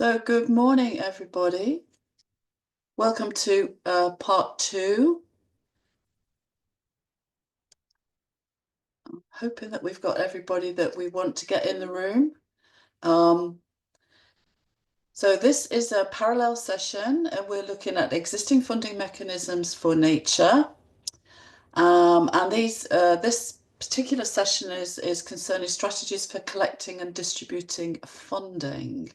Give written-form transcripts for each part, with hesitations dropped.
So good morning, everybody. Welcome to part two. I'm hoping that we've got everybody that we want to get in the room. So this is a parallel session, and we're looking at existing funding mechanisms for nature. And this particular session is concerning strategies for collecting and distributing funding.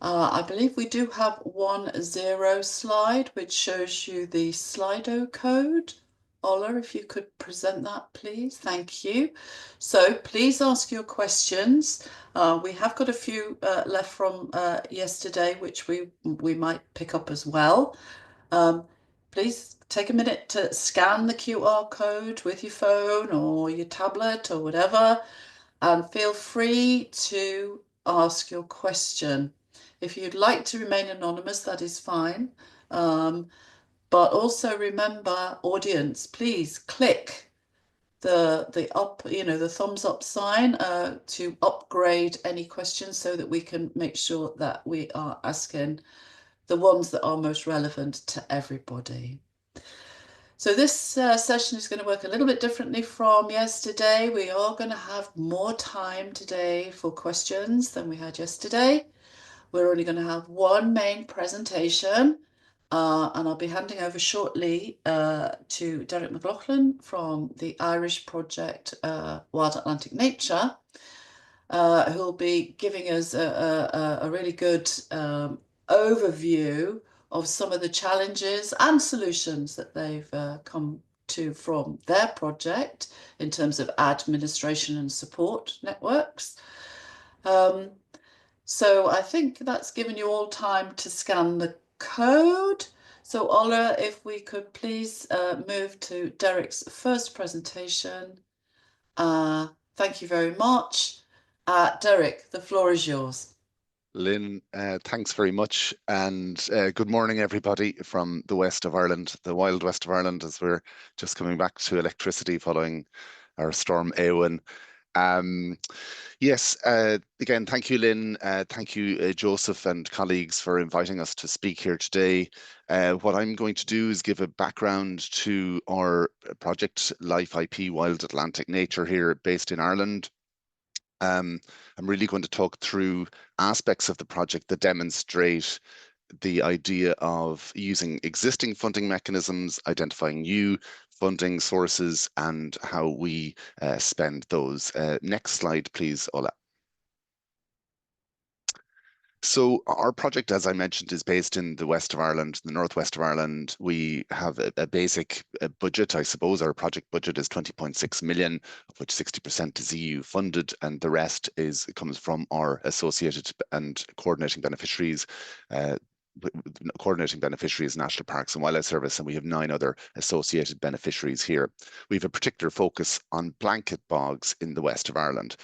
I believe we do have 1.0 slide, which shows you the Slido code. Ola, if you could present that, please. Thank you. So please ask your questions. We have got a few left from yesterday, which we might pick up as well. Please take a minute to scan the QR code with your phone or your tablet or whatever, and feel free to ask your question. If you'd like to remain anonymous, that is fine. But also remember, audience, please click the thumbs up sign to upgrade any questions so that we can make sure that we are asking the ones that are most relevant to everybody. So this session is going to work a little bit differently from yesterday. We are going to have more time today for questions than we had yesterday. We're only going to have one main presentation, and I'll be handing over shortly to Derek McLaughlin from the Irish project Wild Atlantic Nature, who'll be giving us a really good overview of some of the challenges and solutions that they've come to from their project in terms of administration and support networks. So I think that's given you all time to scan the code. So Ola, if we could please move to Derek's first presentation. Thank you very much. Derek, the floor is yours. Lynn, thanks very much, and good morning, everybody from the west of Ireland, the wild west of Ireland, as we're just coming back to electricity following our storm Eowyn. Yes, again, thank you, Lynn. Thank you, Joseph and colleagues, for inviting us to speak here today. What I'm going to do is give a background to our project Life IP Wild Atlantic Nature here based in Ireland. I'm really going to talk through aspects of the project that demonstrate the idea of using existing funding mechanisms, identifying new funding sources, and how we spend those. Next slide, please, Ola. So our project, as I mentioned, is based in the west of Ireland, the northwest of Ireland. We have a basic budget, I suppose. Our project budget is 20.6 million, of which 60% is EU funded, and the rest comes from our associated and coordinating beneficiaries. National Parks and Wildlife Service, and we have 9 other associated beneficiaries here. We have a particular focus on blanket bogs in the west of Ireland.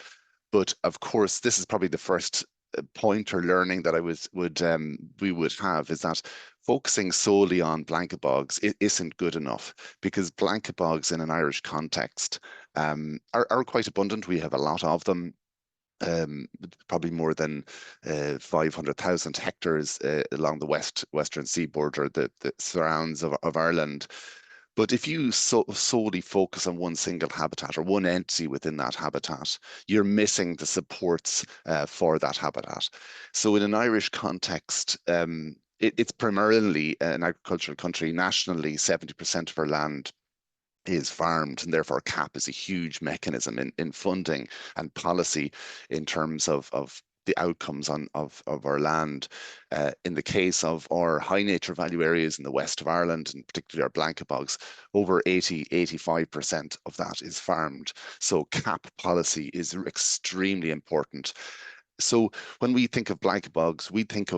But of course, this is probably the first point or learning that we would have, is that focusing solely on blanket bogs isn't good enough, because blanket bogs in an Irish context are quite abundant. We have a lot of them. Probably more than 500,000 hectares along the western seaboard, or the surrounds of Ireland. But if you solely focus on one single habitat or one entity within that habitat, you're missing the supports for that habitat. So in an Irish context, it's primarily an agricultural country. Nationally, 70% of our land is farmed, and therefore CAP is a huge mechanism in funding and policy in terms of the outcomes of our land. In the case of our high nature value areas in the west of Ireland, and particularly our blanket bogs, over 85% of that is farmed. So CAP policy is extremely important. So when we think of blanket bogs, we think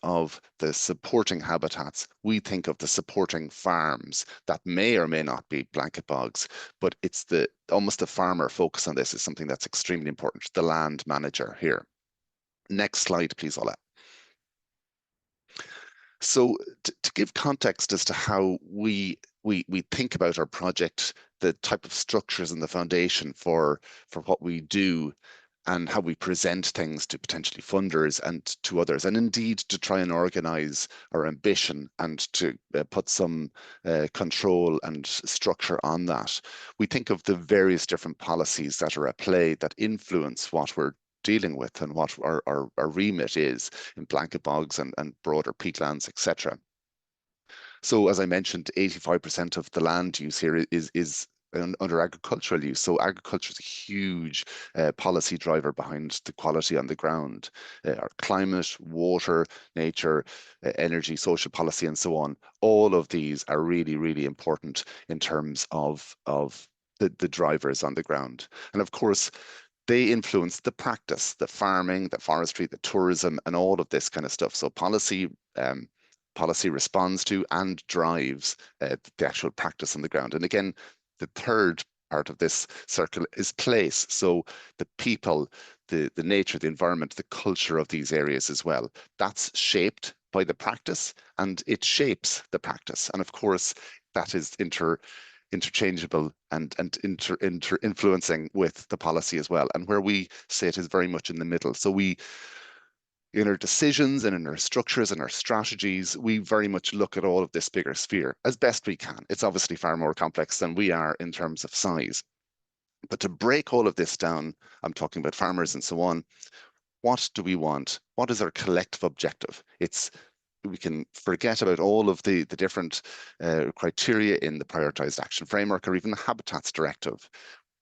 of the supporting habitats, we think of the supporting farms that may or may not be blanket bogs, but it's almost the farmer focus on this is something that's extremely important, the land manager here. Next slide, please, Ola. So to give context as to how we think about our project, the type of structures and the foundation for what we do, and how we present things to potentially funders and to others, and indeed to try and organize our ambition and to put some control and structure on that. We think of the various different policies that are at play that influence what we're dealing with and what our remit is in blanket bogs and broader peatlands, etc. So as I mentioned, 85% of the land use here is under agricultural use. So agriculture is a huge policy driver behind the quality on the ground. Our climate, water, nature, energy, social policy, and so on. All of these are really, really important in terms of the drivers on the ground. And of course, they influence the practice, the farming, the forestry, the tourism, and all of this kind of stuff. So policy responds to and drives the actual practice on the ground. And again, the third part of this circle is place. So the people, the nature, the environment, the culture of these areas as well. That's shaped by the practice, and it shapes the practice. And of course, that is interchangeable and influencing with the policy as well. And where we sit is very much in the middle. So we, in our decisions and in our structures and our strategies, we very much look at all of this bigger sphere as best we can. It's obviously far more complex than we are in terms of size. But to break all of this down, I'm talking about farmers and so on, what do we want? What is our collective objective? We can forget about all of the different criteria in the prioritized action framework or even the Habitats Directive.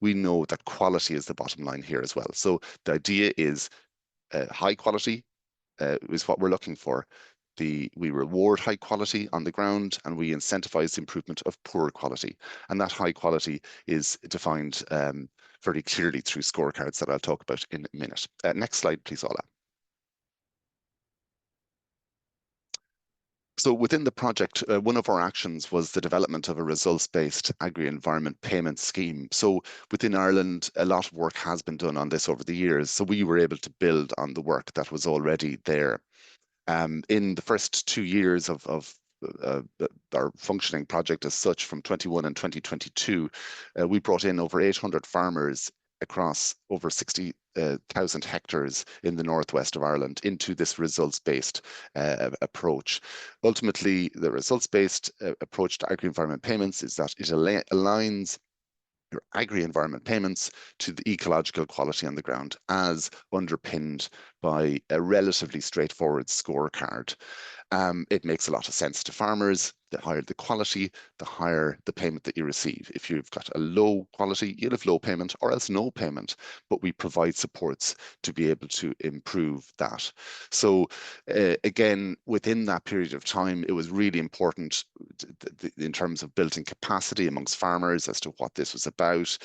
We know that quality is the bottom line here as well. So the idea is high quality is what we're looking for. We reward high quality on the ground and we incentivize the improvement of poor quality. And that high quality is defined very clearly through scorecards that I'll talk about in a minute. Next slide, please, Ola. So within the project, one of our actions was the development of a results-based agri-environment payment scheme. So within Ireland, a lot of work has been done on this over the years. So we were able to build on the work that was already there. In the first 2 years of our functioning project as such, from 21 and 2022, we brought in over 800 farmers across over 60,000 hectares in the northwest of Ireland into this results-based approach. Ultimately, the results-based approach to agri-environment payments is that it aligns your agri-environment payments to the ecological quality on the ground as underpinned by a relatively straightforward scorecard. It makes a lot of sense to farmers. The higher the quality, the higher the payment that you receive. If you've got a low quality, you'll have low payment or else no payment, but we provide supports to be able to improve that. So again, within that period of time, it was really important in terms of building capacity amongst farmers as to what this was about,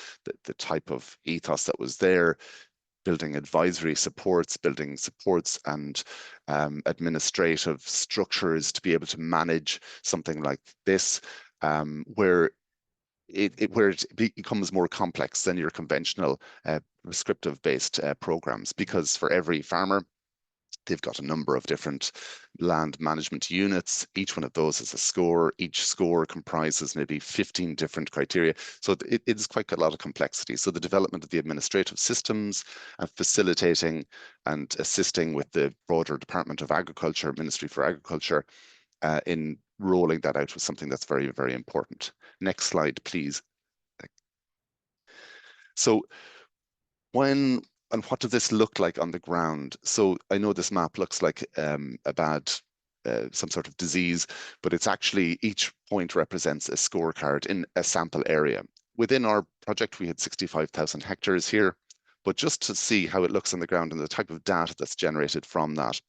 the type of ethos that was there, building advisory supports, building supports and administrative structures to be able to manage something like this, where it becomes more complex than your conventional prescriptive-based programs, because for every farmer, they've got a number of different land management units. Each one of those is a score. Each score comprises maybe 15 different criteria. So it's quite a lot of complexity. So the development of the administrative systems and facilitating and assisting with the broader Department of Agriculture, Ministry for Agriculture, in rolling that out was something that's very, very important. Next slide, please. So what does this look like on the ground? So I know this map looks like a bad, some sort of disease, but it's actually each point represents a scorecard in a sample area. Within our project, we had 65,000 hectares here, but just to see how it looks on the ground and the type of data that's generated from that,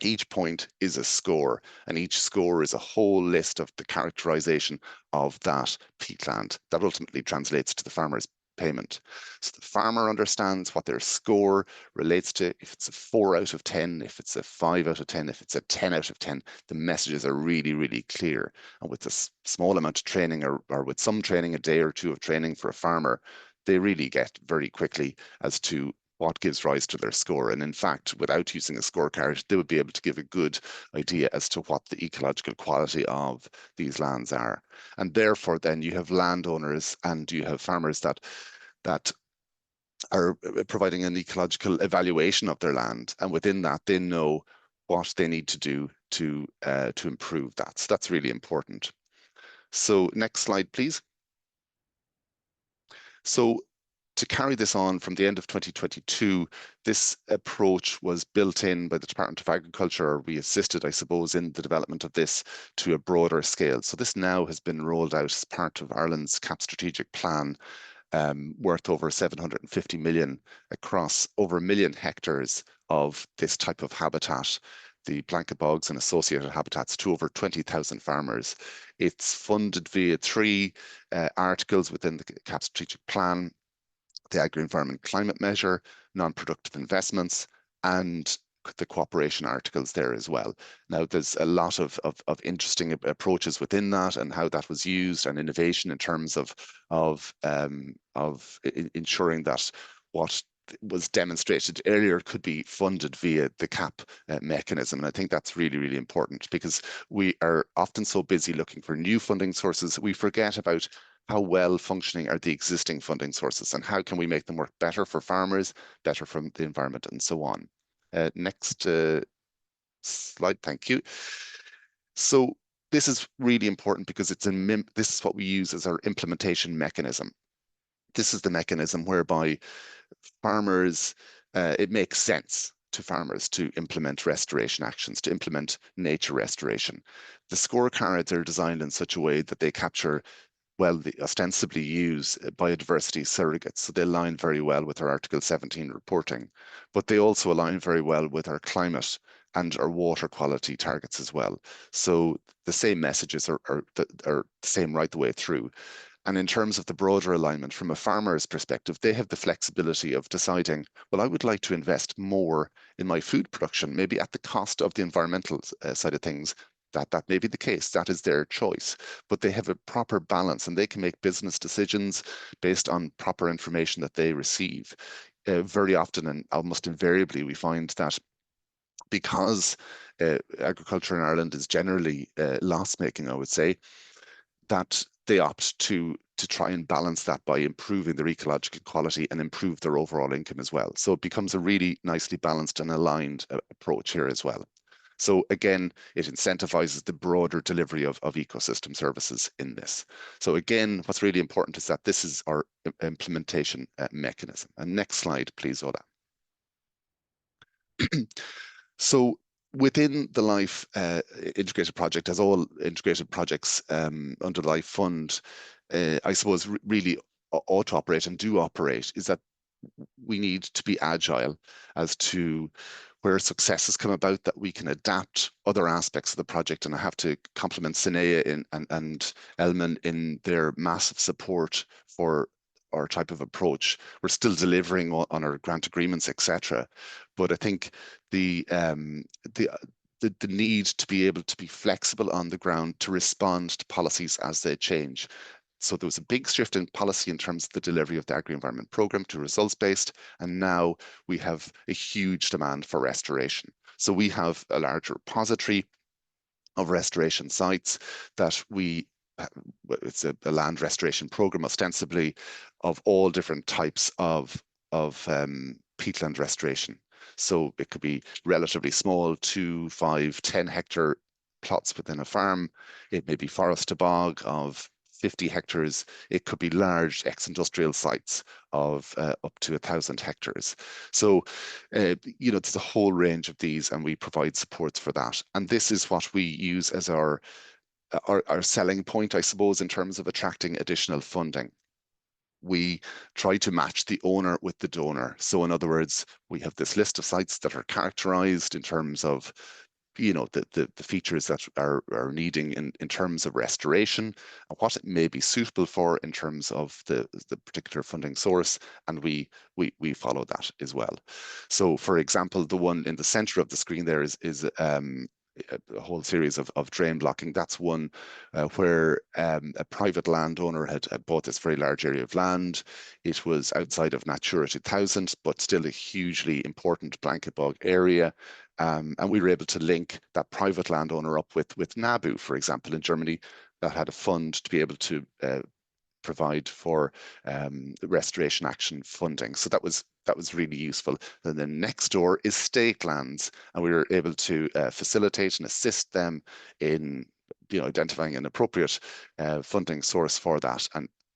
each point is a score, and each score is a whole list of the characterization of that peatland that ultimately translates to the farmer's payment. So the farmer understands what their score relates to. If it's a 4 out of 10, if it's a 5 out of 10, if it's a 10 out of 10, the messages are really, really clear. And with a small amount of training or with some training, a day or two of training for a farmer, they really get very quickly as to what gives rise to their score. And in fact, without using a scorecard, they would be able to give a good idea as to what the ecological quality of these lands are. And therefore, then you have landowners and you have farmers that are providing an ecological evaluation of their land, and within that, they know what they need to do to improve that. So that's really important. So next slide, please. So to carry this on from the end of 2022, this approach was built in by the Department of Agriculture, or we assisted, I suppose, in the development of this to a broader scale. So this now has been rolled out as part of Ireland's CAP strategic plan, worth over 750 million across over 1 million hectares of this type of habitat, the blanket bogs and associated habitats, to over 20,000 farmers. It's funded via 3 articles within the CAP strategic plan: the Agri-Environment Climate Measure, non-productive investments, and the cooperation articles there as well. Now, there's a lot of interesting approaches within that, and how that was used, and innovation in terms of ensuring that what was demonstrated earlier could be funded via the CAP mechanism. And I think that's really, really important, because we are often so busy looking for new funding sources, we forget about how well functioning are the existing funding sources, and how can we make them work better for farmers, better for the environment, and so on. Next slide, thank you. So this is really important, because this is what we use as our implementation mechanism. This is the mechanism whereby farmers, it makes sense to farmers to implement restoration actions, to implement nature restoration. The scorecards are designed in such a way that they capture, well, they ostensibly use biodiversity surrogates, so they align very well with our Article 17 reporting, but they also align very well with our climate and our water quality targets as well. So the same messages are the same right the way through. And in terms of the broader alignment from a farmer's perspective, they have the flexibility of deciding, well, I would like to invest more in my food production, maybe at the cost of the environmental side of things. That may be the case. That is their choice. But they have a proper balance, and they can make business decisions based on proper information that they receive. Very often, and almost invariably, we find that because agriculture in Ireland is generally loss-making, I would say, that they opt to try and balance that by improving their ecological quality and improve their overall income as well. So it becomes a really nicely balanced and aligned approach here as well. So again, it incentivizes the broader delivery of ecosystem services in this. So again, what's really important is that this is our implementation mechanism. And next slide, please, Ola. So within the LIFE integrated project, as all integrated projects under the LIFE fund, I suppose really ought to operate and do operate, is that we need to be agile as to where successes come about, that we can adapt other aspects of the project. And I have to compliment Sinea and Elman in their massive support for our type of approach. We're still delivering on our grant agreements, etc. But I think the need to be able to be flexible on the ground to respond to policies as they change. So there was a big shift in policy in terms of the delivery of the Agri-Environment Programme to results-based, and now we have a huge demand for restoration. So we have a larger repository of restoration sites that it's a land restoration programme ostensibly of all different types of peatland restoration. So it could be relatively small, 2, 5, 10 hectare plots within a farm. It may be forest to bog of 50 hectares. It could be large ex-industrial sites of up to 1,000 hectares. So, there's a whole range of these, and we provide supports for that. And this is what we use as our selling point, I suppose, in terms of attracting additional funding. We try to match the owner with the donor. So in other words, we have this list of sites that are characterized in terms of the features that are needing in terms of restoration, and what it may be suitable for in terms of the particular funding source, and we follow that as well. So for example, the one in the center of the screen there is a whole series of drain blocking. That's one where a private landowner had bought this very large area of land. It was outside of Natura 2000, but still a hugely important blanket bog area. And we were able to link that private landowner up with NABU, for example, in Germany, that had a fund to be able to provide for restoration action funding. So that was really useful. And then next door is stake lands, and we were able to facilitate and assist them in identifying an appropriate funding source for that,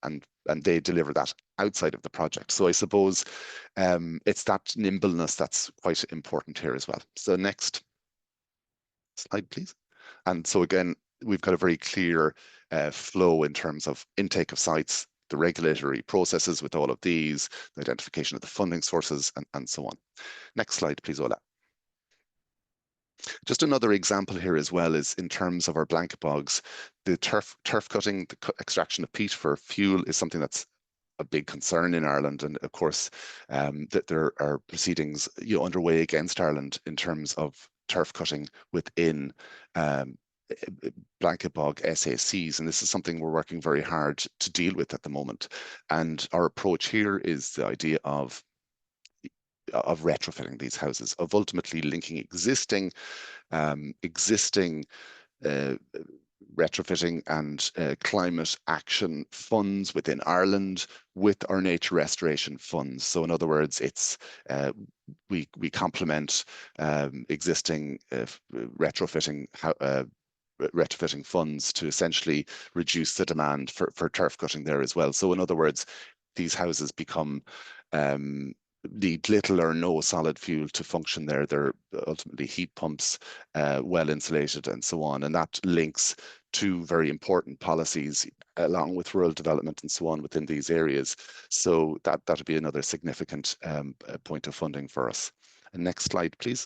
and they deliver that outside of the project. So I suppose it's that nimbleness that's quite important here as well. So next slide, please. And so again, we've got a very clear flow in terms of intake of sites, the regulatory processes with all of these, the identification of the funding sources, and so on. Next slide, please, Ola. Just another example here as well is in terms of our blanket bogs, the turf cutting, the extraction of peat for fuel is something that's a big concern in Ireland, and of course that there are proceedings underway against Ireland in terms of turf cutting within blanket bog SACs, and this is something we're working very hard to deal with at the moment. And our approach here is the idea of retrofitting these houses, of ultimately linking existing retrofitting and climate action funds within Ireland with our nature restoration funds. So in other words, it's we complement existing retrofitting funds to essentially reduce the demand for turf cutting there as well. So in other words, these houses become need little or no solid fuel to function there. They're ultimately heat pumps, well insulated, and so on. And that links to very important policies along with rural development and so on within these areas. So that would be another significant point of funding for us. And next slide, please.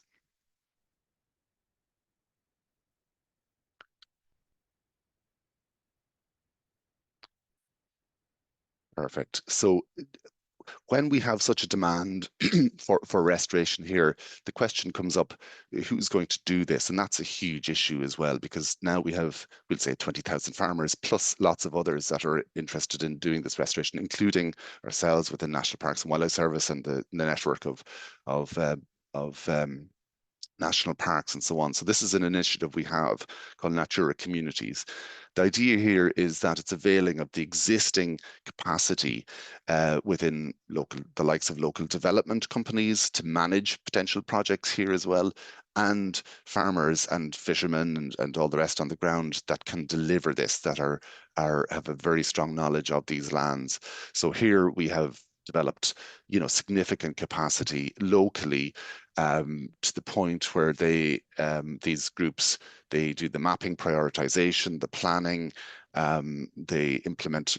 Perfect. So when we have such a demand for restoration here, the question comes up, who's going to do this? And that's a huge issue as well, because now we have, we'll say 20,000 farmers plus lots of others that are interested in doing this restoration, including ourselves within National Parks and Wildlife Service and the network of national parks and so on. So this is an initiative we have called Natura Communities. The idea here is that it's availing of the existing capacity within the likes of local development companies to manage potential projects here as well, and farmers and fishermen and all the rest on the ground that can deliver this, that have a very strong knowledge of these lands. So here we have developed, significant capacity locally to the point where these groups, they do the mapping, prioritization, the planning, they implement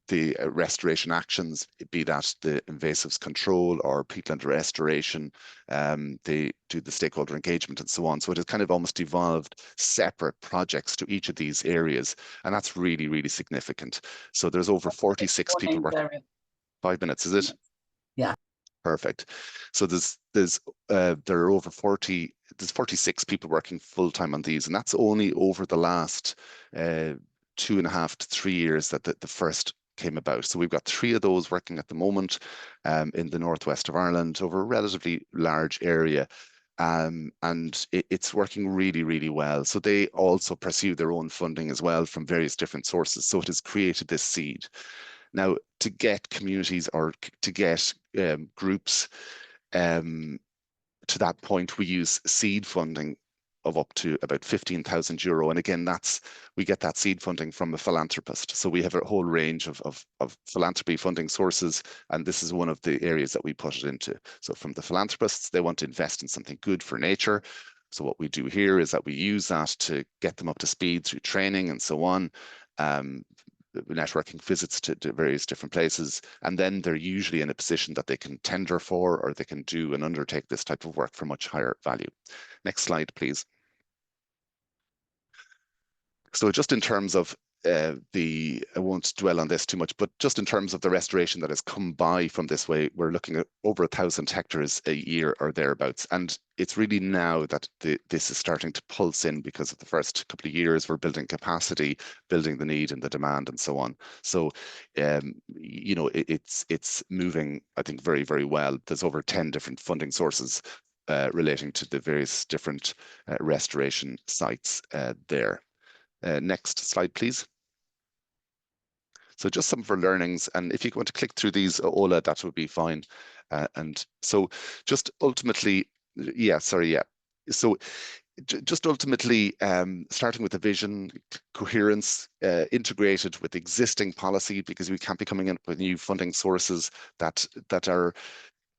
the restoration actions, be that the invasives control or peatland restoration, they do the stakeholder engagement and so on. So it has kind of almost evolved separate projects to each of these areas, and that's really, really significant. So there's over 46 people working. 5 minutes, is it? Yeah. Perfect. So there are over 46 people working full time on these, and that's only over the last 2.5 to 3 years that the first came about. So we've got 3 of those working at the moment in the northwest of Ireland over a relatively large area. And it's working really, really well. So they also pursue their own funding as well from various different sources. So it has created this seed. Now, to get communities or to get groups to that point, we use seed funding of up to about €15,000. And again, we get that seed funding from a philanthropist. So we have a whole range of philanthropy funding sources, and this is one of the areas that we put it into. So from the philanthropists, they want to invest in something good for nature. So what we do here is that we use that to get them up to speed through training and so on. Networking visits to various different places, and then they're usually in a position that they can tender for, or they can do and undertake this type of work for much higher value. Next slide, please. So just in terms of I won't dwell on this too much, but just in terms of the restoration that has come by from this way, we're looking at over 1,000 hectares a year or thereabouts. And it's really now that this is starting to pulse in, because of the first couple of years, we're building capacity, building the need and the demand and so on. So, it's moving, I think, very, very well. There's over 10 different funding sources relating to the various different restoration sites there. Next slide, please. So just some of our learnings, and if you want to click through these, Ola, that would be fine. And so just ultimately, So just ultimately starting with the vision, coherence, integrated with existing policy, because we can't be coming in with new funding sources that are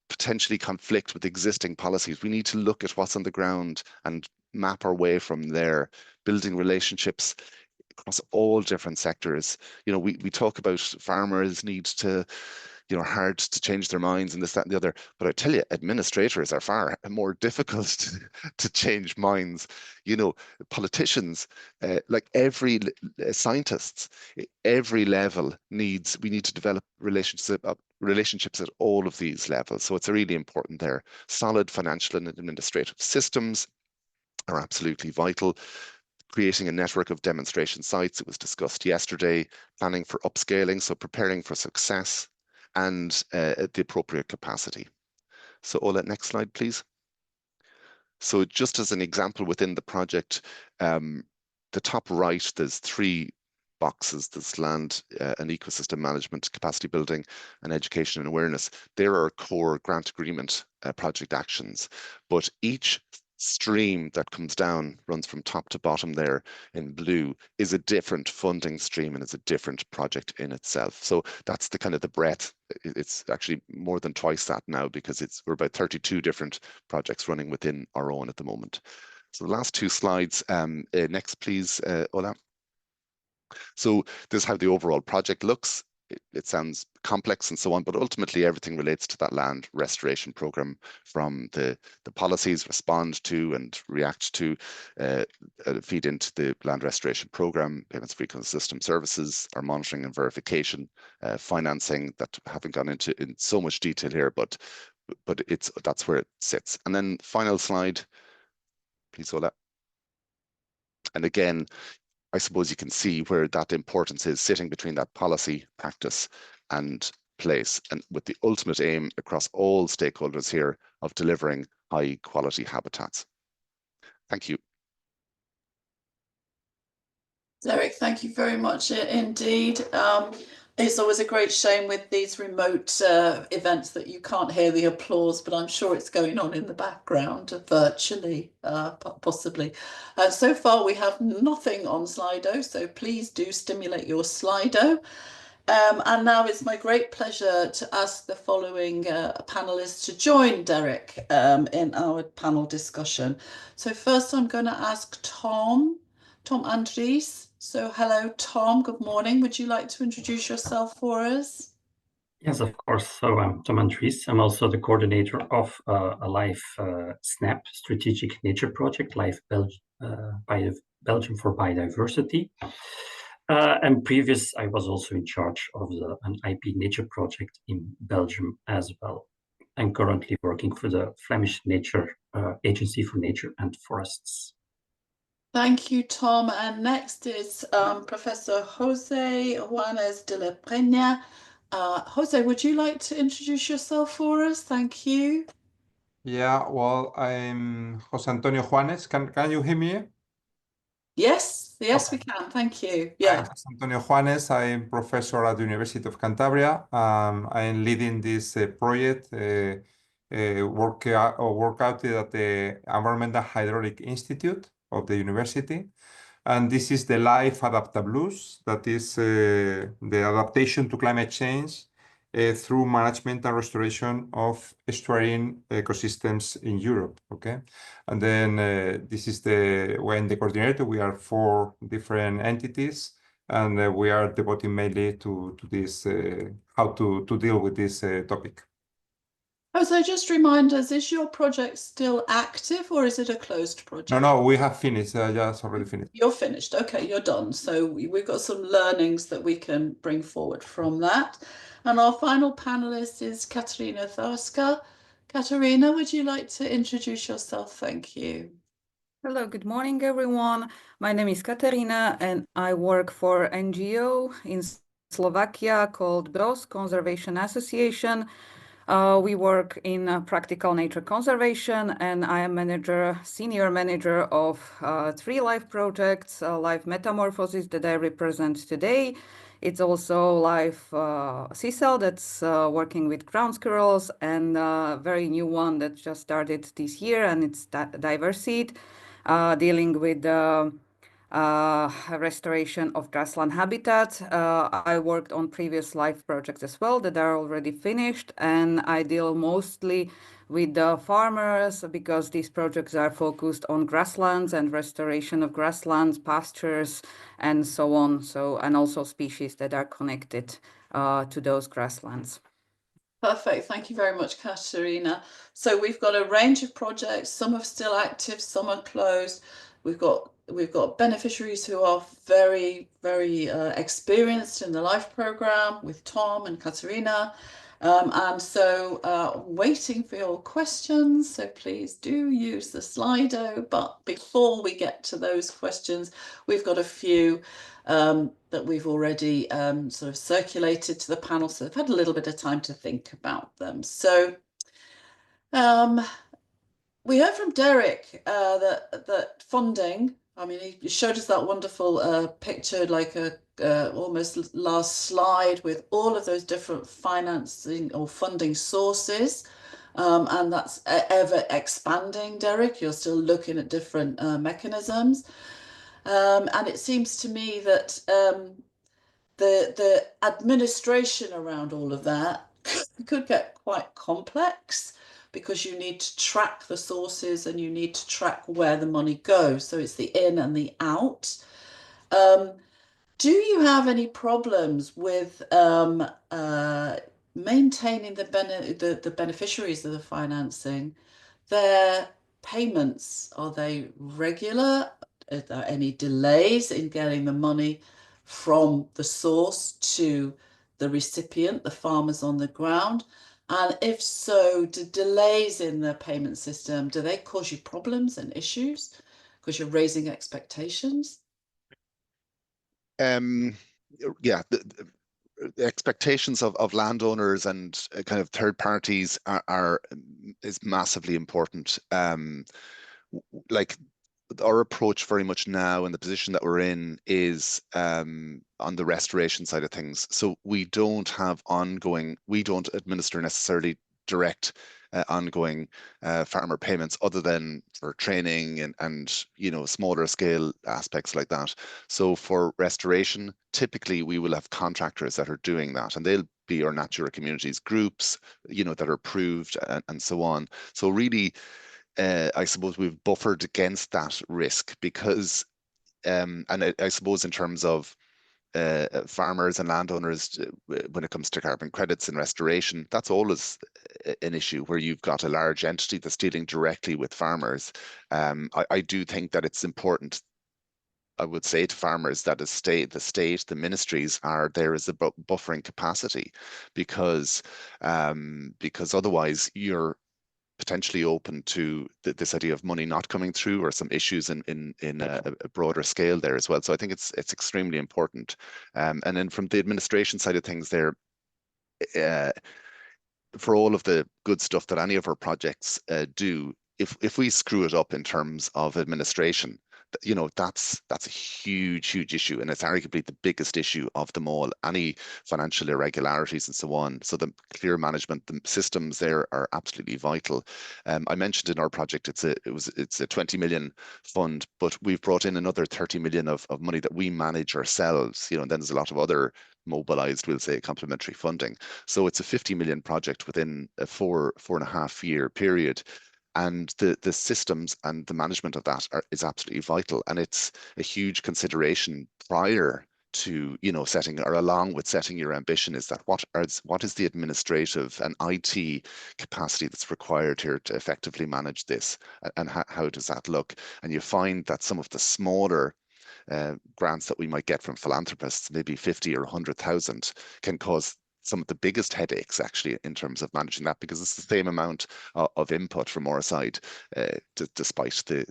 potentially conflict with existing policies. We need to look at what's on the ground and map our way from there, building relationships across all different sectors. We talk about farmers need to, hard to change their minds and this, that, and the other. But I tell you, administrators are far more difficult to change minds. Politicians, like every scientists, every level we need to develop relationships at all of these levels. So it's really important there. Solid financial and administrative systems are absolutely vital. Creating a network of demonstration sites, it was discussed yesterday, planning for upscaling, so preparing for success, and the appropriate capacity. So Ola, next slide, please. So just as an example within the project, the top right, there's 3 boxes. There's land and ecosystem management, capacity building, and education and awareness. There are core grant agreement project actions, but each stream that comes down, runs from top to bottom there in blue, is a different funding stream and is a different project in itself. So that's the kind of the breadth. It's actually more than twice that now, because we're about 32 different projects running within our own at the moment. So the last 2 slides, next please, Ola. So this is how the overall project looks. It sounds complex and so on, but ultimately everything relates to that land restoration program, from the policies respond to and react to, feed into the land restoration program, payments for ecosystem services, our monitoring and verification, financing that haven't gone into in so much detail here, but that's where it sits. And then final slide, please, Ola. And again, I suppose you can see where that importance is, sitting between that policy, practice, and place, and with the ultimate aim across all stakeholders here of delivering high quality habitats. Thank you. Derek, thank you very much indeed. It's always a great shame with these remote events that you can't hear the applause, but I'm sure it's going on in the background virtually, possibly. So far, we have nothing on Slido, so please do stimulate your Slido. And now it's my great pleasure to ask the following panelists to join Derek in our panel discussion. So first, I'm going to ask Tom Andries. So hello, Tom, good morning. Would you like to introduce yourself for us? Yes, of course. So I'm Tom Andries. I'm also the coordinator of a LIFE SNAP Strategic Nature Project, LIFE Belgium for Biodiversity. And previous, I was also in charge of an IP nature project in Belgium as well. I'm currently working for the Flemish Nature Agency for Nature and Forests. Thank you, Tom. And next is Professor Jose Juanes de la Peña. Jose, would you like to introduce yourself for us? Thank you. Yeah, well, I'm Jose Antonio Juanes. Can you hear me? Yes, okay. We can. Thank you. Yeah. I'm Jose Antonio Juanes. I'm professor at the University of Cantabria. I'm leading this project, work out at the Environmental Hydraulic Institute of the university. And this is the LIFE Adaptablus, that is the adaptation to climate change through management and restoration of estuarine ecosystems in Europe. Okay, and then this is when the coordinator. We are 4 different entities, and we are devoting mainly to this how to deal with this topic. Oh, so just remind us, is your project still active or is it a closed project? No, we have finished. It's already finished. You're finished. Okay, you're done. So we've got some learnings that we can bring forward from that. And our final panelist is Katarina Tharska. Katarina, would you like to introduce yourself? Thank you. Hello, good morning, everyone. My name is Katarina, and I work for an NGO in Slovakia called BROS, Conservation Association. We work in practical nature conservation, and I am senior manager of 3 LIFE projects, LIFE Metamorphosis that I represent today. It's also Life CSEL that's working with ground squirrels, and a very new one that just started this year, and it's Diverseed, dealing with restoration of grassland habitat. I worked on previous LIFE projects as well that are already finished, and I deal mostly with the farmers because these projects are focused on grasslands and restoration of grasslands, pastures, and so on. So, and also species that are connected to those grasslands. Perfect. Thank you very much, Katerina. So we've got a range of projects. Some are still active, some are closed. We've got beneficiaries who are very, very experienced in the LIFE program with Tom and Katerina. And so waiting for your questions. So please do use the Slido. But before we get to those questions, we've got a few that we've already sort of circulated to the panel, so they've had a little bit of time to think about them. So we heard from Derek that funding, I mean, he showed us that wonderful picture, like a almost last slide with all of those different financing or funding sources. And that's ever expanding, Derek. You're still looking at different mechanisms. And it seems to me that the administration around all of that could get quite complex because you need to track the sources and you need to track where the money goes. So it's the in and the out. Do you have any problems with maintaining the beneficiaries of the financing? Their payments, are they regular? Are there any delays in getting the money from the source to the recipient, the farmers on the ground? And if so, do delays in the payment system, do they cause you problems and issues because you're raising expectations? Yeah, the expectations of landowners and kind of third parties is massively important. Like our approach very much now and the position that we're in is on the restoration side of things. So we don't administer necessarily direct ongoing farmer payments other than for training and smaller scale aspects like that. So for restoration, typically we will have contractors that are doing that, and they'll be our Natura Communities groups, that are approved and so on. So really, I suppose we've buffered against that risk because, and I suppose in terms of farmers and landowners, when it comes to carbon credits and restoration, that's always an issue where you've got a large entity that's dealing directly with farmers. I do think that it's important, I would say, to farmers that the state, the ministries are there as a buffering capacity, because otherwise you're potentially open to this idea of money not coming through or some issues in a broader scale there as well. So I think it's extremely important. And then from the administration side of things there, for all of the good stuff that any of our projects do, if we screw it up in terms of administration, that's a huge issue, and it's arguably the biggest issue of them all. Any financial irregularities and so on. So the clear management, the systems there are absolutely vital. I mentioned in our project it's a 20 million fund, but we've brought in another 30 million of money that we manage ourselves. And then there's a lot of other mobilized, we'll say, complementary funding. So it's a 50 million project within a 4.5 year period. And the systems and the management of that is absolutely vital. And it's a huge consideration prior to, setting, or along with setting your ambition, is that what is the administrative and IT capacity that's required here to effectively manage this, and how does that look? And you find that some of the smaller grants that we might get from philanthropists, maybe 50 or 100,000, can cause some of the biggest headaches actually in terms of managing that, because it's the same amount of input from our side, despite the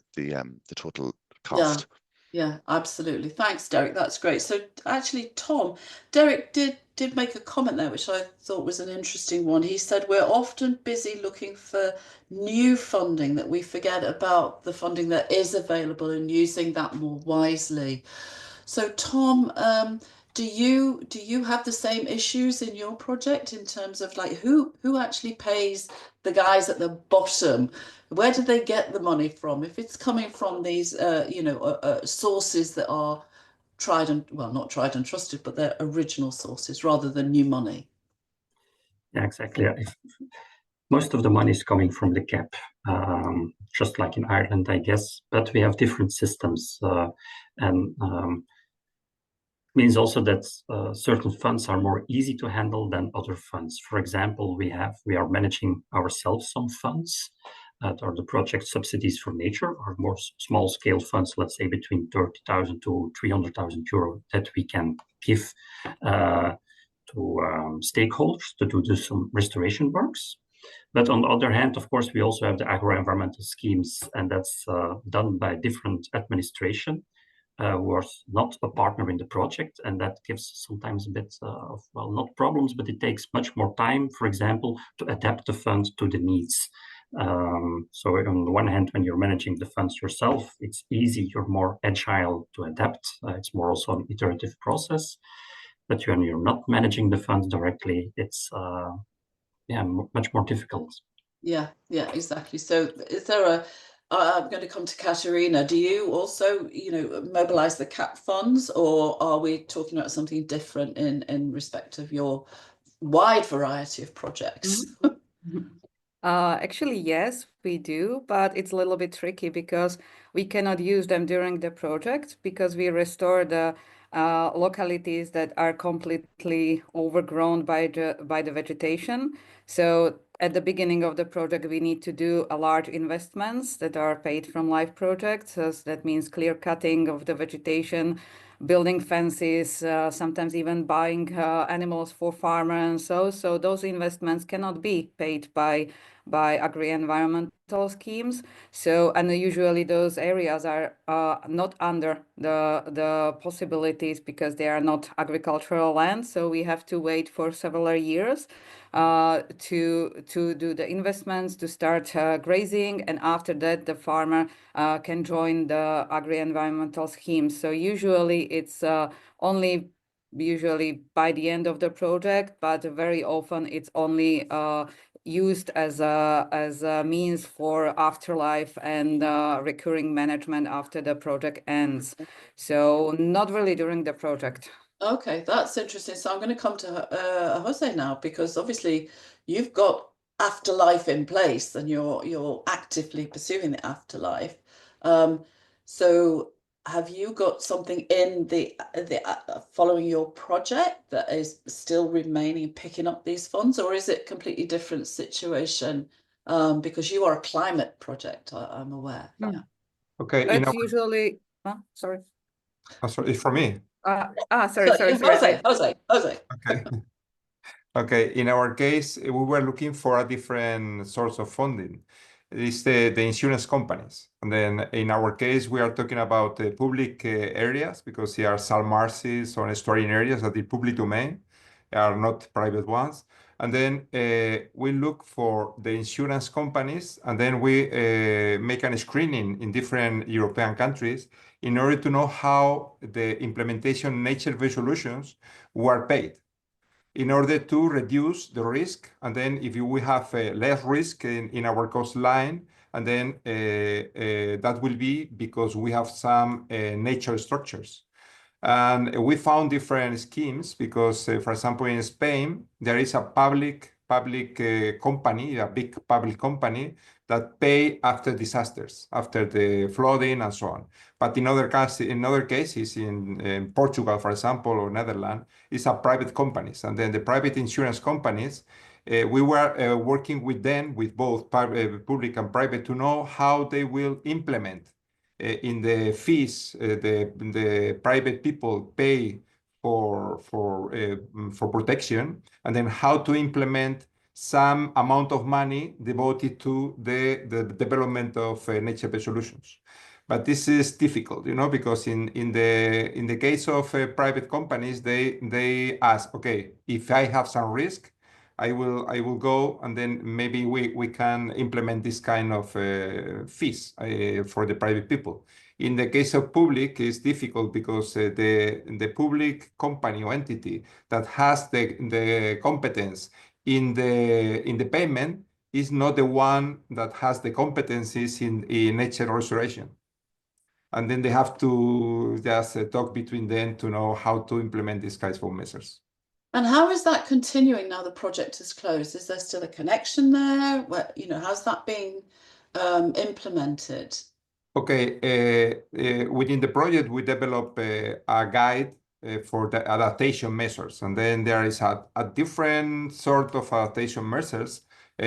total cost. Yeah, absolutely. Thanks, Derek. That's great. So actually, Tom, Derek did make a comment there, which I thought was an interesting one. He said, we're often busy looking for new funding, that we forget about the funding that is available and using that more wisely. So Tom, Do you have the same issues in your project in terms of like who actually pays the guys at the bottom? Where do they get the money from? If it's coming from these sources that are not tried and trusted, but they're original sources rather than new money. Yeah, exactly. Most of the money is coming from the CAP, just like in Ireland, I guess. But we have different systems, and means also that certain funds are more easy to handle than other funds. For example, we are managing ourselves some funds that are the project subsidies for nature, or more small scale funds, let's say between 30,000 to 300,000 euro that we can give to stakeholders to do some restoration works. But on the other hand, of course, we also have the agro-environmental schemes, and that's done by different administration who are not a partner in the project, and that gives sometimes a bit of, well, not problems, but it takes much more time, for example, to adapt the fund to the needs. So on the one hand, when you're managing the funds yourself, it's easy, you're more agile to adapt. It's more also an iterative process. But when you're not managing the funds directly, it's much more difficult. Yeah, exactly. So is there I'm going to come to Katerina. Do you also, mobilize the CAP funds, or are we talking about something different in respect of your wide variety of projects? Actually, yes, we do, but it's a little bit tricky because we cannot use them during the project because we restore the localities that are completely overgrown by the vegetation. So at the beginning of the project, we need to do a large investments that are paid from live projects. So that means clear cutting of the vegetation, building fences, sometimes even buying animals for farmers. So those investments cannot be paid by agri-environmental schemes. So, and usually those areas are not under the possibilities because they are not agricultural land. So we have to wait for several years to do the investments, to start grazing, and after that the farmer can join the agri-environmental scheme. So usually it's only by the end of the project, but very often it's only used as a means for afterlife and recurring management after the project ends. So not really during the project. Okay, that's interesting. So I'm going to come to Jose now, because obviously you've got afterlife in place and you're actively pursuing the afterlife. So have you got something in the following your project that is still remaining, picking up these funds, or is it a completely different situation? Because you are a climate project, I'm aware. Yeah. Okay. It's usually sorry. Sorry, it's for me. Sorry. Jose. Okay. Okay. In our case, we were looking for a different source of funding. It's the insurance companies. And then in our case, we are talking about public areas because they are salt marshes or estuarine areas that are public domain, are not private ones. And then we look for the insurance companies, and then we make a screening in different European countries in order to know how the implementation nature-based solutions were paid, in order to reduce the risk. And then if we have less risk in our cost line, and then that will be because we have some nature structures. And we found different schemes because, for example, in Spain, there is a public company, a big public company that pay after disasters, after the flooding and so on. But in other cases, in Portugal, for example, or Netherlands, it's a private companies. And then the private insurance companies, we were working with them, with both public and private, to know how they will implement in the fees the private people pay for protection, and then how to implement some amount of money devoted to the development of nature-based solutions. But this is difficult, because in the case of private companies, they ask, okay, if I have some risk, I will go, and then maybe we can implement this kind of fees for the private people. In the case of public, it's difficult because the public company or entity that has the competence in the payment is not the one that has the competencies in nature restoration. And then they have to just talk between them to know how to implement these kinds of measures. And how is that continuing now the project is closed? Is there still a connection there? How's that being implemented? Okay, within the project, we develop a guide for the adaptation measures. And then there is a different sort of adaptation measures.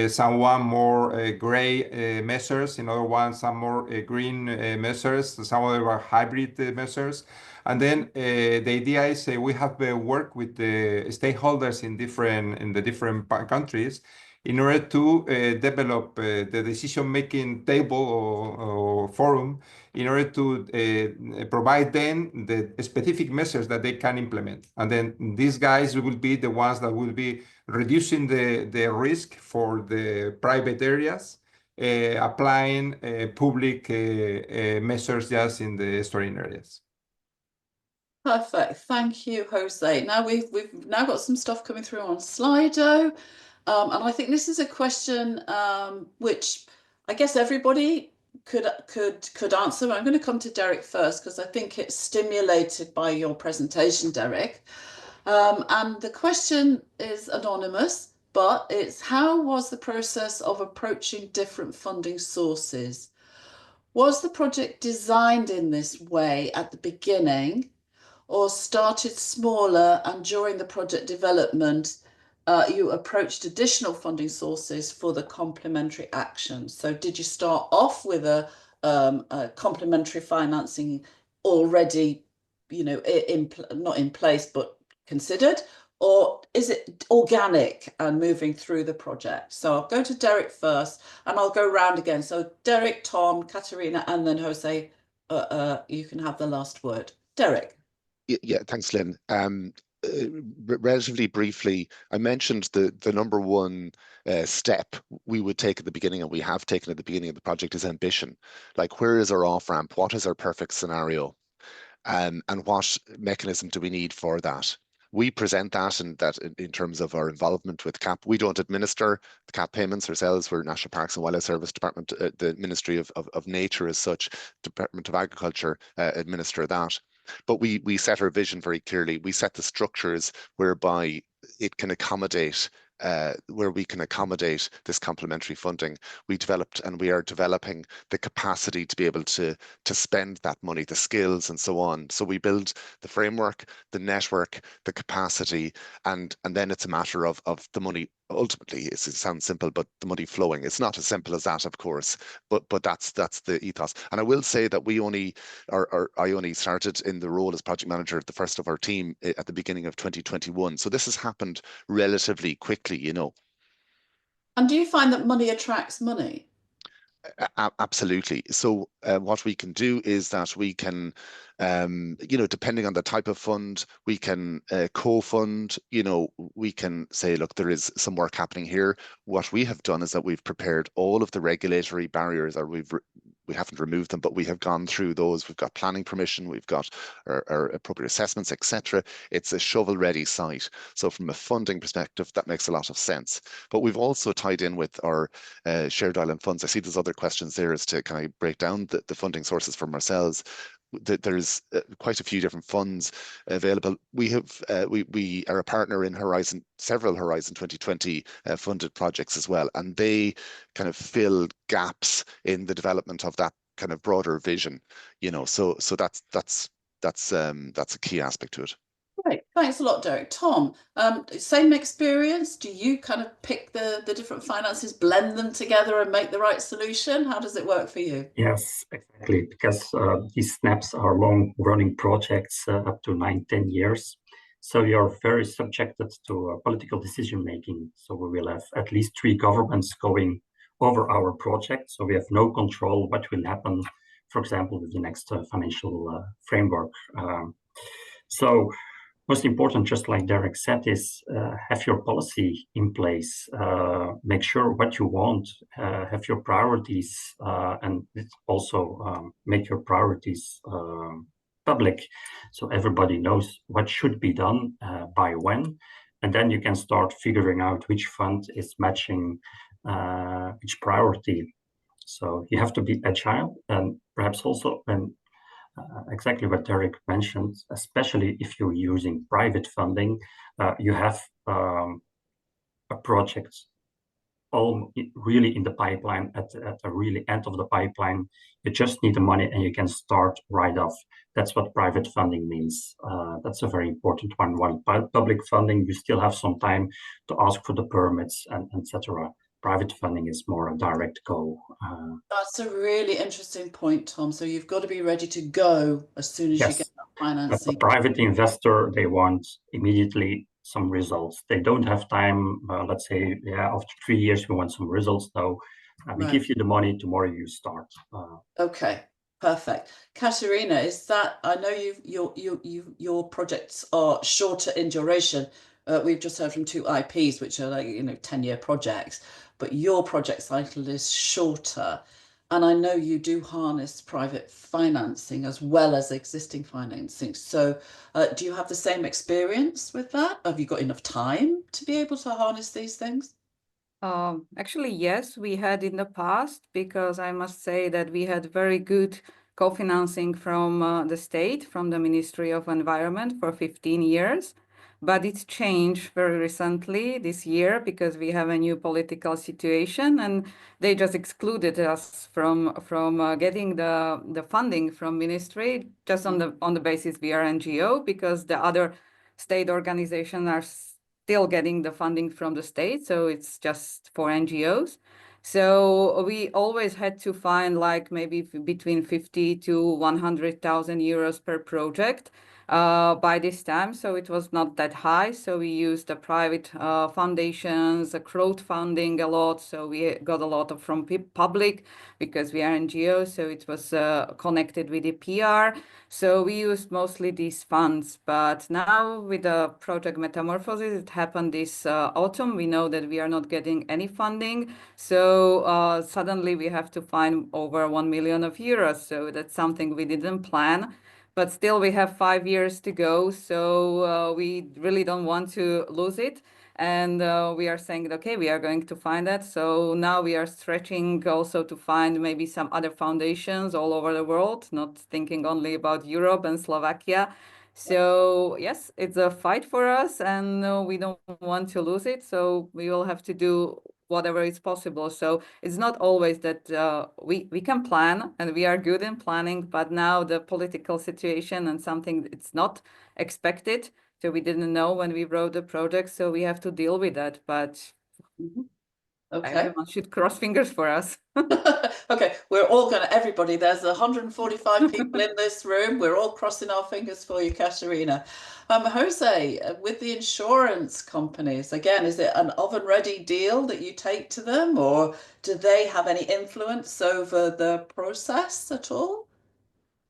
Some more gray measures, in other ones, some more green measures, some other are hybrid measures. And then the idea is we have worked with the stakeholders in the different countries in order to develop the decision-making table or forum in order to provide them the specific measures that they can implement. And then these guys will be the ones that will be reducing the risk for the private areas, applying public measures just in the storing areas. Perfect. Thank you, Jose. Now we've now got some stuff coming through on Slido. And I think this is a question which I guess everybody could answer. I'm going to come to Derek first because I think it's stimulated by your presentation, Derek. And the question is anonymous, but it's how was the process of approaching different funding sources? Was the project designed in this way at the beginning or started smaller and during the project development you approached additional funding sources for the complementary actions? So did you start off with a complementary financing already, not in place, but considered? Or is it organic and moving through the project? So I'll go to Derek first and I'll go round again. So Derek, Tom, Katerina, and then Jose, you can have the last word. Derek. Yeah, thanks, Lynn. Relatively briefly, I mentioned the number one step we would take at the beginning, and we have taken at the beginning of the project, is ambition. Like, where is our off-ramp? What is our perfect scenario? And what mechanism do we need for that? We present that in terms of our involvement with CAP. We don't administer the CAP payments ourselves. We're National Parks and Wildlife Service Department, the Ministry of Nature as such, Department of Agriculture administer that. But we set our vision very clearly. We set the structures whereby it can accommodate, where we can accommodate this complementary funding. We developed and we are developing the capacity to be able to spend that money, the skills and so on. So we build the framework, the network, the capacity, and then it's a matter of the money. Ultimately, it sounds simple, but the money flowing. It's not as simple as that, of course, but that's the ethos. And I will say that I only started in the role as project manager, the first of our team, at the beginning of 2021. So this has happened relatively quickly, And do you find that money attracts money? Absolutely. So what we can do is that we can, depending on the type of fund, we can co-fund, we can say, look, there is some work happening here. What we have done is that we've prepared all of the regulatory barriers, or we haven't removed them, but we have gone through those. We've got planning permission, we've got our appropriate assessments, etc. It's a shovel-ready site. So from a funding perspective, that makes a lot of sense. But we've also tied in with our shared island funds. I see there's other questions there as to kind of break down the funding sources from ourselves. There's quite a few different funds available. We are a partner in several Horizon 2020 funded projects as well, and they kind of fill gaps in the development of that kind of broader vision. So that's a key aspect to it. Great, thanks a lot, Derek. Tom, same experience? Do you kind of pick the different finances, blend them together and make the right solution? How does it work for you? Yes, exactly, because these SNAPs are long-running projects, up to 9-10 years. So you're very subjected to political decision-making. So we will have at least 3 governments going over our project. So we have no control what will happen, for example, with the next financial framework. So most important, just like Derek said, is have your policy in place. Make sure what you want, have your priorities, and also make your priorities public, so everybody knows what should be done by when, and then you can start figuring out which fund is matching which priority. So you have to be agile, and perhaps also when exactly what Derek mentioned, especially if you're using private funding, you have a project all really in the pipeline, at the really end of the pipeline. You just need the money and you can start right off. That's what private funding means. That's a very important one. While public funding, you still have some time to ask for the permits and etc. Private funding is more a direct go. That's a really interesting point, Tom. So you've got to be ready to go as soon as you get that financing. A private investor, they want immediately some results. They don't have time, let's say, after 3 years, we want some results. No, we give you the money, tomorrow you start. Okay, perfect. Katerina, is that, I know your projects are shorter in duration. We've just heard from 2 IPs, which are like, 10-year projects, but your project cycle is shorter. And I know you do harness private financing as well as existing financing. So do you have the same experience with that? Have you got enough time to be able to harness these things? Actually, yes, we had in the past, because I must say that we had very good co-financing from the state, from the Ministry of Environment for 15 years. But it's changed very recently this year because we have a new political situation, and they just excluded us from getting the funding from ministry just on the basis we are NGO, because the other state organizations are still getting the funding from the state, so it's just for NGOs. So we always had to find like maybe between 50 to 100,000 euros per project by this time. So it was not that high. So we used the private foundations, the crowdfunding a lot. So we got a lot from public because we are NGOs. So it was connected with the PR. So we used mostly these funds. But now with the project Metamorphosis, it happened this autumn. We know that we are not getting any funding. So suddenly we have to find over 1 million euros. So that's something we didn't plan. But still, we have 5 years to go, so we really don't want to lose it. And we are saying, okay, we are going to find that. So now we are stretching also to find maybe some other foundations all over the world, not thinking only about Europe and Slovakia. So yes, it's a fight for us, and we don't want to lose it. So we will have to do whatever is possible. So it's not always that we can plan, and we are good in planning, but now the political situation and something it's not expected. So we didn't know when we wrote the project, so we have to deal with that. But okay, everyone should cross fingers for us. Okay, we're all everybody, there's 145 people in this room. We're all crossing our fingers for you, Katerina. Jose, with the insurance companies, again, is it an oven-ready deal that you take to them, or do they have any influence over the process at all?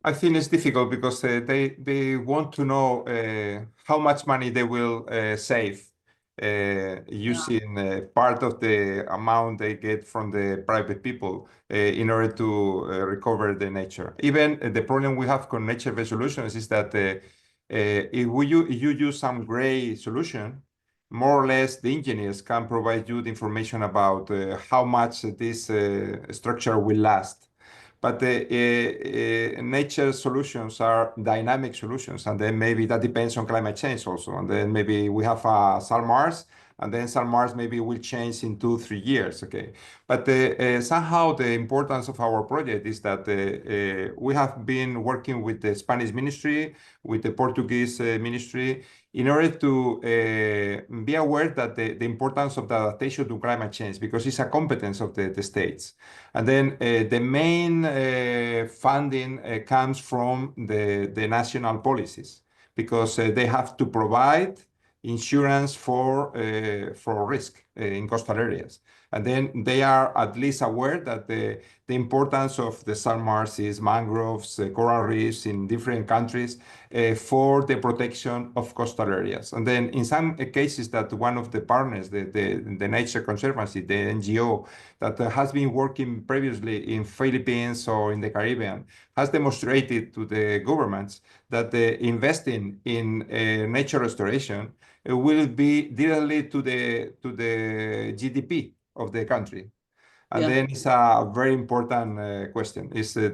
I think it's difficult because they want to know how much money they will save using part of the amount they get from the private people in order to recover the nature. Even the problem we have with nature-based solutions is that if you use some gray solution, more or less the engineers can provide you the information about how much this structure will last. But the nature solutions are dynamic solutions, and then maybe that depends on climate change also. And then maybe we have SalMars, and then SalMars maybe will change in 2-3 years. Okay, but somehow the importance of our project is that we have been working with the Spanish ministry, with the Portuguese ministry, in order to be aware that the importance of the adaptation to climate change, because it's a competence of the states. And then the main funding comes from the national policies, because they have to provide insurance for risk. in coastal areas. And then they are at least aware that the importance of the salt marshes, mangroves, coral reefs in different countries for the protection of coastal areas. And then in some cases that one of the partners, the Nature Conservancy, the NGO that has been working previously in Philippines or in the Caribbean, has demonstrated to the governments that investing in nature restoration will be directly to the GDP of the country. And then it's a very important question, is the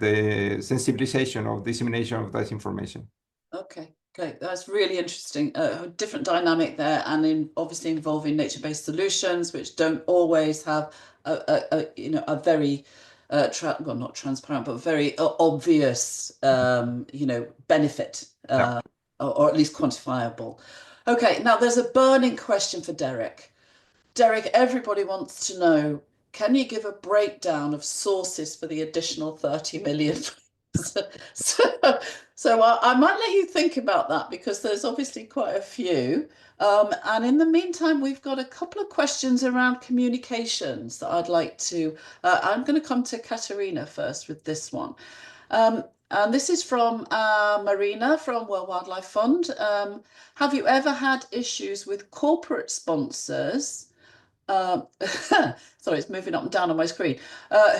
sensibilization of dissemination of that information. Okay, great. That's really interesting. A different dynamic there, and obviously involving nature-based solutions, which don't always have a very well, not transparent, but very obvious benefit, or at least quantifiable. Okay, now there's a burning question for Derek. Derek, everybody wants to know, can you give a breakdown of sources for the additional 30 million? So I might let you think about that, because there's obviously quite a few. And in the meantime, we've got a couple of questions around communications that I'd like to, I'm going to come to Katerina first with this one. And this is from Marina from World Wildlife Fund. Have you ever had issues with corporate sponsors? Sorry, it's moving up and down on my screen,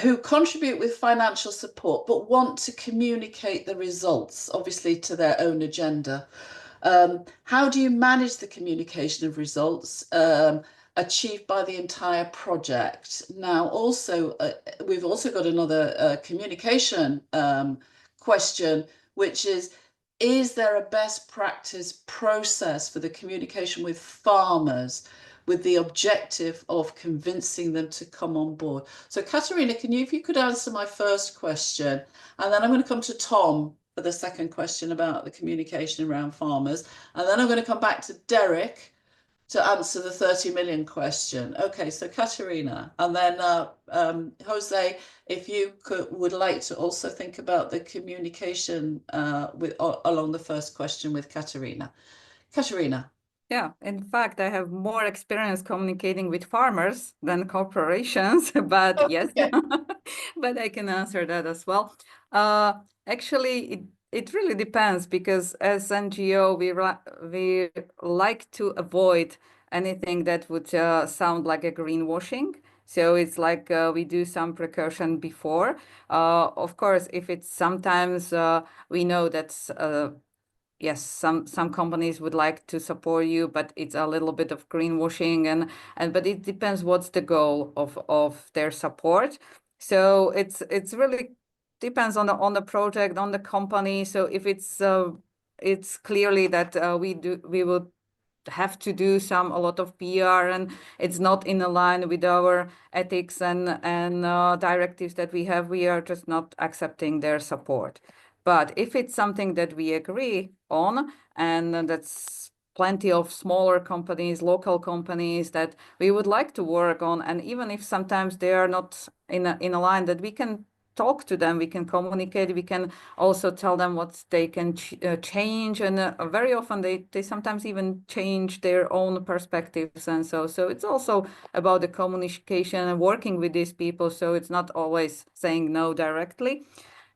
who contribute with financial support but want to communicate the results, obviously, to their own agenda. How do you manage the communication of results achieved by the entire project? Now, also, we've also got another communication question, which is there a best practice process for the communication with farmers, with the objective of convincing them to come on board? So Katerina, if you could answer my first question, and then I'm going to come to Tom for the second question about the communication around farmers, and then I'm going to come back to Derek to answer the 30 million question. Okay, so Katerina, and then Jose, if you would like to also think about the communication along the first question with Katerina. Katerina. Yeah, in fact, I have more experience communicating with farmers than corporations, but yes, but I can answer that as well. Actually, it really depends, because as NGO, we like to avoid anything that would sound like a greenwashing. So it's like we do some precaution before. Of course, if it's sometimes we know that's yes, some companies would like to support you, but it's a little bit of greenwashing, and but it depends what's the goal of their support. So it's really depends on the project, on the company. So if it's clearly that we will have to do a lot of PR, and it's not in line with our ethics and directives that we have, we are just not accepting their support. But if it's something that we agree on, and that's plenty of smaller companies, local companies that we would like to work on, and even if sometimes they are not in a line, that we can talk to them, we can communicate, we can also tell them what they can change, and very often they sometimes even change their own perspectives, and so it's also about the communication and working with these people. So it's not always saying no directly.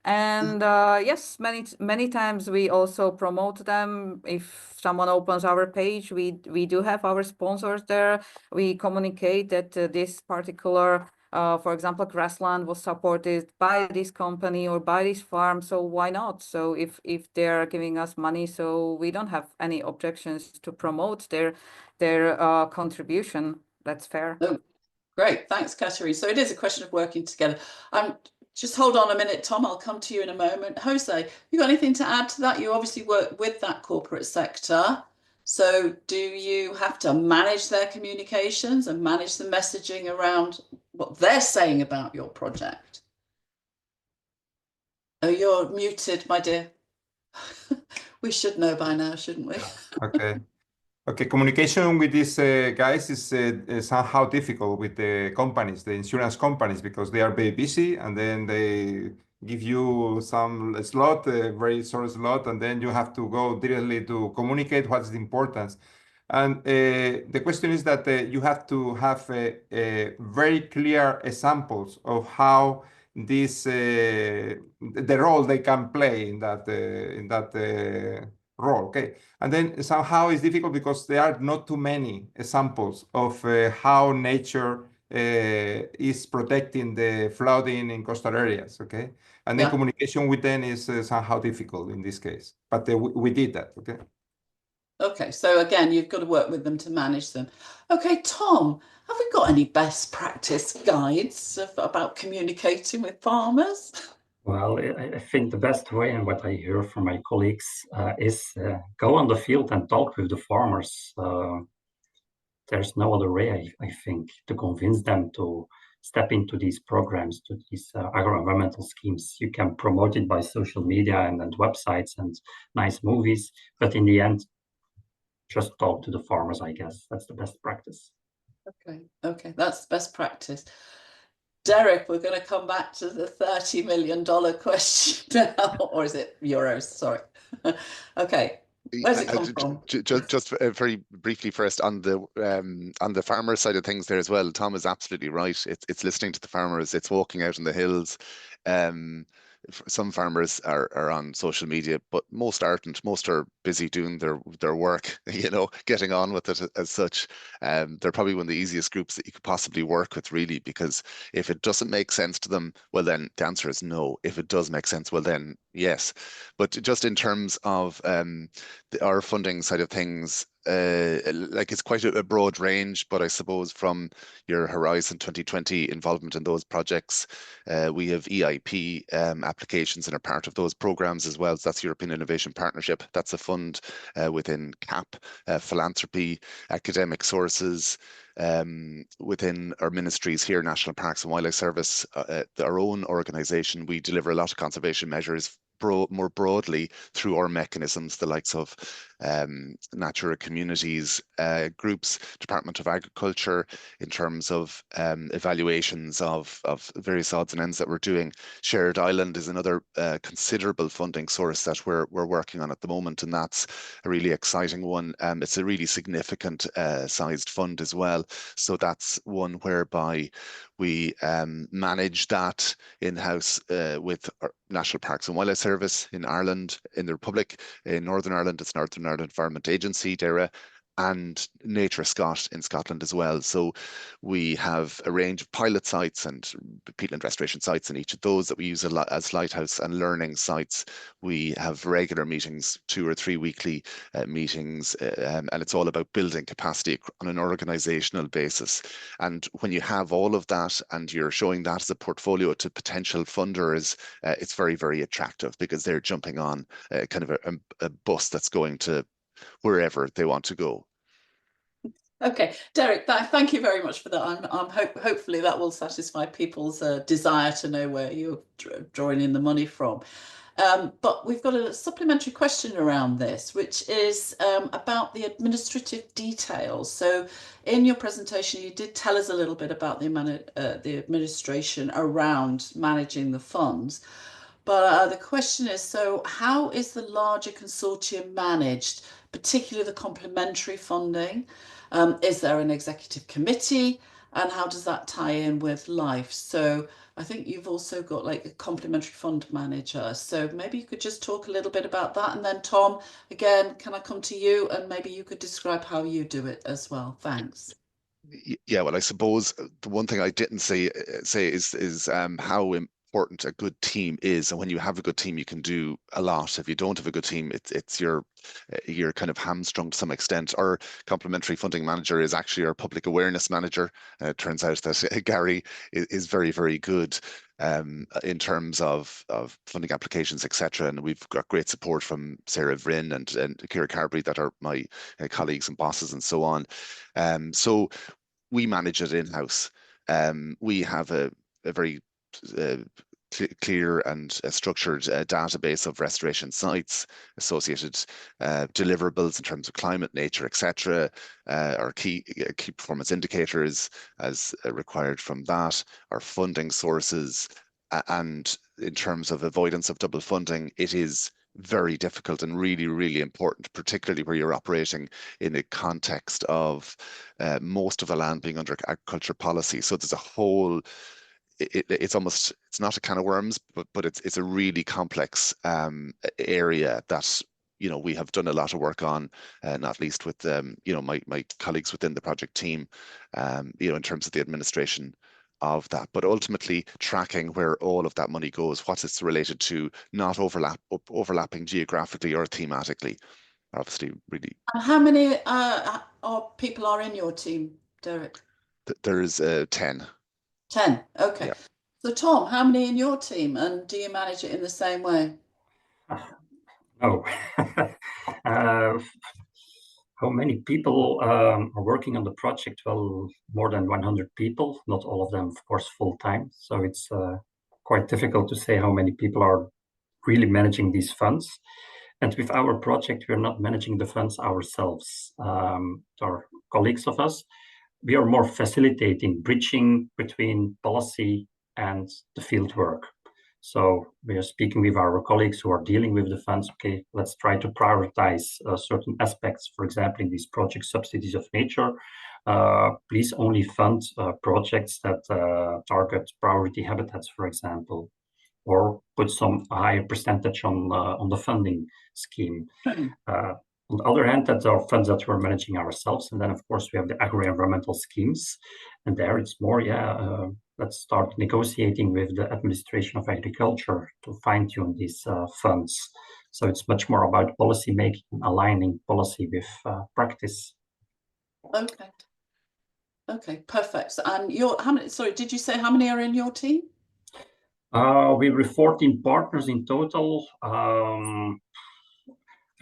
And yes, many times we also promote them. If someone opens our page, we do have our sponsors there. We communicate that this particular, for example, grassland was supported by this company or by this farm. So why not? So if they're giving us money, so we don't have any objections to promote their contribution. That's fair. Oh, great, thanks, Katerina. So it is a question of working together. Just hold on a minute, Tom, I'll come to you in a moment. Jose, you got anything to add to that? You obviously work with that corporate sector. So do you have to manage their communications and manage the messaging around what they're saying about your project? Oh, you're muted, my dear. We should know by now, shouldn't we? Okay, communication with these guys is somehow difficult with the companies, the insurance companies, because they are very busy, and then they give you some slot, a very short slot, and then you have to go directly to communicate what's the importance. And the question is that you have to have very clear examples of how this the role they can play in that role. Okay, and then somehow it's difficult because there are not too many examples of how nature is protecting the flooding in coastal areas. Okay, and then Yeah. communication with them is somehow difficult in this case. But we did that. Okay. Okay, so again, you've got to work with them to manage them. Okay, Tom, have we got any best practice guides about communicating with farmers? Well, I think the best way, and what I hear from my colleagues, is go on the field and talk with the farmers. There's no other way, I think, to convince them to step into these programs, to these agro-environmental schemes. You can promote it by social media and websites and nice movies, but in the end, just talk to the farmers, I guess. That's the best practice. Okay, that's best practice. Derek, we're going to come back to the $30 million question now, or is it euros? Sorry. Okay, where's it come from? Just very briefly first on the farmer side of things there as well. Tom is absolutely right. It's listening to the farmers. It's walking out in the hills. Some farmers are on social media, but most aren't. Most are busy doing their work, getting on with it as such. They're probably one of the easiest groups that you could possibly work with, really, because if it doesn't make sense to them, well, then the answer is no. If it does make sense, well, then yes. But just in terms of our funding side of things, like it's quite a broad range, but I suppose from your Horizon 2020 involvement in those projects, we have EIP applications and are part of those programs as well. So that's European Innovation Partnership. That's a fund within CAP, philanthropy, academic sources, within our ministries here, National Parks and Wildlife Service, our own organisation. We deliver a lot of conservation measures more broadly through our mechanisms, the likes of Natura Communities groups, Department of Agriculture, in terms of evaluations of various odds and ends that we're doing. Shared Island is another considerable funding source that we're working on at the moment, and that's a really exciting one. It's a really significant sized fund as well. So that's one whereby we manage that in-house with our National Parks and Wildlife Service in Ireland, in the Republic. In Northern Ireland, it's Northern Ireland Environment Agency, DAERA, and NatureScot in Scotland as well. So we have a range of pilot sites and peatland restoration sites in each of those that we use as lighthouse and learning sites. We have regular meetings, 2 or 3 weekly meetings, and it's all about building capacity on an organizational basis. And when you have all of that and you're showing that as a portfolio to potential funders, it's very, very attractive because they're jumping on kind of a bus that's going to wherever they want to go. Okay, Derek, thank you very much for that. Hopefully that will satisfy people's desire to know where you're drawing in the money from. But we've got a supplementary question around this, which is about the administrative details. So in your presentation, you did tell us a little bit about the administration around managing the funds. But the question is, so how is the larger consortium managed, particularly the complementary funding? Is there an executive committee? And how does that tie in with LIFE? So I think you've also got like a complementary fund manager. So maybe you could just talk a little bit about that. And then Tom, again, can I come to you and maybe you could describe how you do it as well? Thanks. Yeah, well, I suppose the one thing I didn't say is how important a good team is, and when you have a good team, you can do a lot. If you don't have a good team, it's you're kind of hamstrung to some extent. Our complementary funding manager is actually our public awareness manager. It turns out that Gary is very, very good in terms of funding applications, etc. And we've got great support from Sarah Vryn and Kira Carberry that are my colleagues and bosses and so on. So we manage it in-house. We have a very clear and structured database of restoration sites, associated deliverables in terms of climate, nature, etc. Our key performance indicators as required from that, our funding sources, and in terms of avoidance of double funding, it is very difficult and really, really important, particularly where you're operating in a context of most of the land being under agriculture policy. So there's a whole, it's not a can of worms, but it's a really complex area that, you know, we have done a lot of work on, not least with you know, my colleagues within the project team, you know, in terms of the administration of that, but ultimately tracking where all of that money goes, what it's related to, not overlapping geographically or thematically. Obviously, really. And how many people are in your team, Derek? There's 10. 10. Okay. Yeah. So Tom, how many in your team, and do you manage it in the same way? Oh, how many people are working on the project? Well, more than 100 people, not all of them, of course, full time. So it's quite difficult to say how many people are really managing these funds. And with our project, we're not managing the funds ourselves. Our colleagues of us, we are more facilitating, bridging between policy and the field work. So we are speaking with our colleagues who are dealing with the funds. Okay, let's try to prioritize certain aspects. For example, in these project subsidies of nature, please only fund projects that target priority habitats, for example, or put some higher percentage on the funding scheme. On the other hand, that are funds that we're managing ourselves. And then, of course, we have the agro-environmental schemes. And there it's more, let's start negotiating with the administration of agriculture to fine-tune these funds. So it's much more about policy making, aligning policy with practice. Okay. Okay, perfect. So, and how many, sorry, did you say how many are in your team? We were 14 partners in total.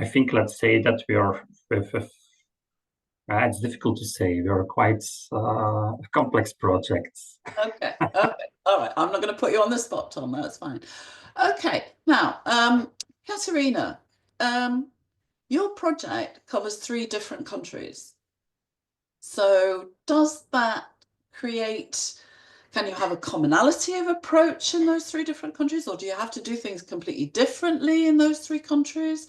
I think, let's say that we are it's difficult to say. We are quite complex projects. Okay, okay, all right. I'm not going to put you on the spot, Tom. That's fine. Okay, now, Katerina, your project covers 3 different countries. So does that create, can you have a commonality of approach in those 3 different countries, or do you have to do things completely differently in those 3 countries?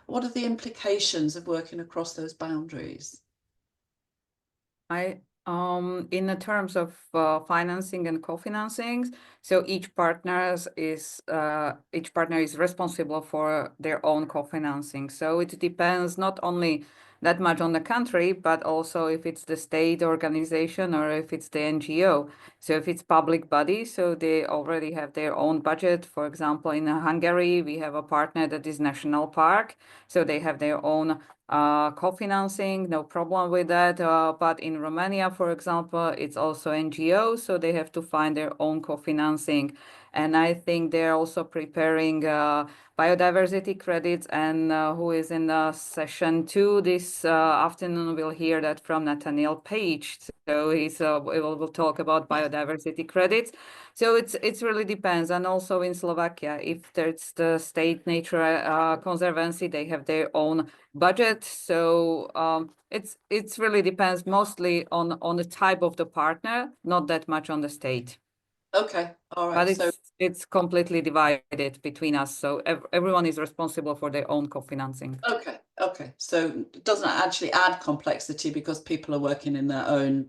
What are the implications of working across those boundaries? In the terms of financing and co-financing, so each partner is responsible for their own co-financing. So it depends not only that much on the country, but also if it's the state organization or if it's the NGO. So if it's public body, so they already have their own budget. For example, in Hungary, we have a partner that is National Park, so they have their own co-financing, no problem with that. But in Romania, for example, it's also NGO, so they have to find their own co-financing. And I think they're also preparing biodiversity credits. And who is in session 2 this afternoon, we'll hear that from Nathaniel Page. So we'll talk about biodiversity credits. So it's really depends. And also in Slovakia, if there's the State Nature Conservancy, they have their own budget. So it's really depends mostly on the type of the partner, not that much on the state. Okay, all right. But it's completely divided between us. So everyone is responsible for their own co-financing. Okay, okay. So it doesn't actually add complexity because people are working in their own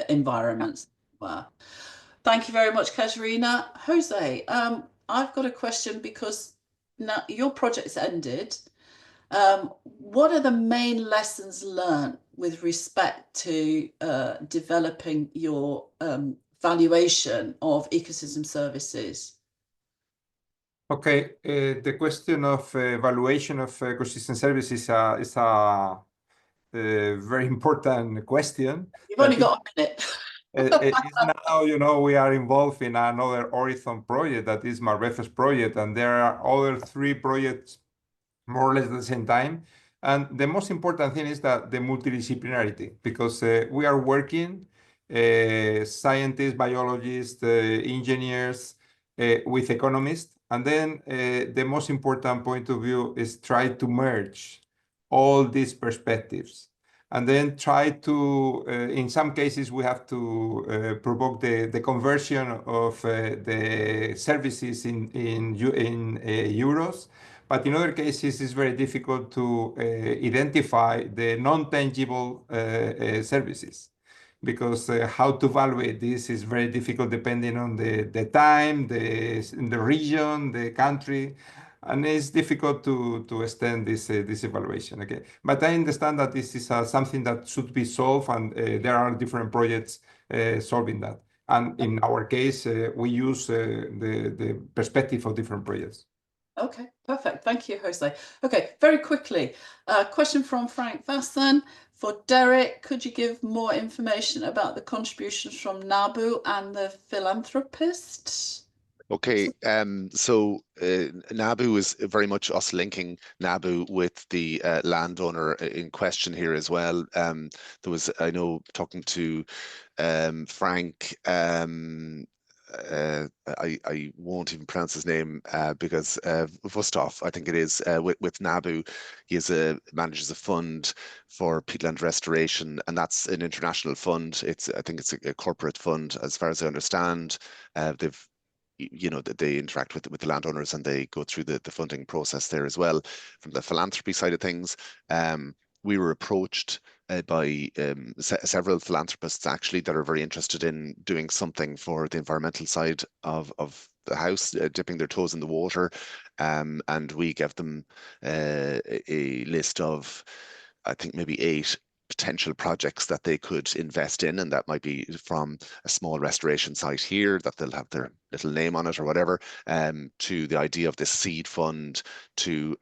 environments. Yeah. Wow. Thank you very much, Katerina. Jose, I've got a question because now your project's ended. What are the main lessons learned with respect to developing your valuation of ecosystem services? Okay, the question of valuation of ecosystem services is a very important question. You've only got a minute. Now, you know, we are involved in another Horizon project that is Marbefes project, and there are other 3 projects more or less at the same time. And the most important thing is that the multidisciplinarity, because we are working scientists, biologists, engineers, with economists. And then the most important point of view is try to merge all these perspectives. And then try to, in some cases, we have to provoke the conversion of the services in euros. But in other cases, it's very difficult to identify the non-tangible services, because how to evaluate this is very difficult depending on the time, the region, the country, and it's difficult to extend this evaluation. Okay, but I understand that this is something that should be solved, and there are different projects solving that. And in our case, we use the perspective of different projects. Okay, perfect. Thank you, Jose. Okay, very quickly, question from Frank Vasson. For Derek, could you give more information about the contributions from NABU and the philanthropist? Okay, so NABU is very much us linking NABU with the landowner in question here as well. There was, I know, talking to Frank, I won't even pronounce his name because Vostov, I think it is, with NABU. He manages a fund for peatland restoration, and that's an international fund. I think it's a corporate fund, as far as I understand. They interact with the landowners, and they go through the funding process there as well. From the philanthropy side of things, we were approached by several philanthropists actually that are very interested in doing something for the environmental side of the house, dipping their toes in the water, and we gave them a list of, I think, maybe 8 potential projects that they could invest in, and that might be from a small restoration site here that they'll have their little name on it or whatever, to the idea of this seed fund,